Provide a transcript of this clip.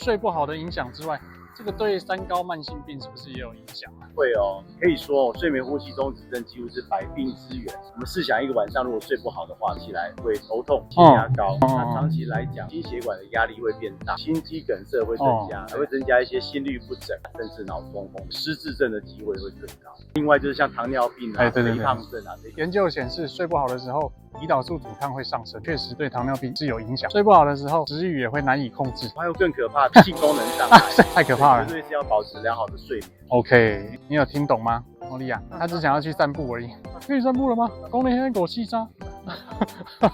睡不好的影响之外，这个对三高慢性病是不是也有影响啊？会哦，可以说睡眠呼吸中止症几乎是百病之源。我们试想一个晚上如果睡不好的话，起来会头痛、血压高，那长期来讲，心血管的压力会变大，心肌梗塞会增加，还会增加一些心律不整，甚至脑中风、失智症的机会会更高。另外就是像糖尿病啊、肥胖症啊这些。研究显示，睡不好的时候，胰岛素阻抗会上升，确实对糖尿病是有影响。睡不好的时候，食欲也会难以控制，还有更可怕的性功能障碍，太可怕了。绝对是要保持良好的睡眠。OK， 你有听懂吗，茉莉亚？他只想要去散步而已。可以散步了吗？公园现在狗细沙。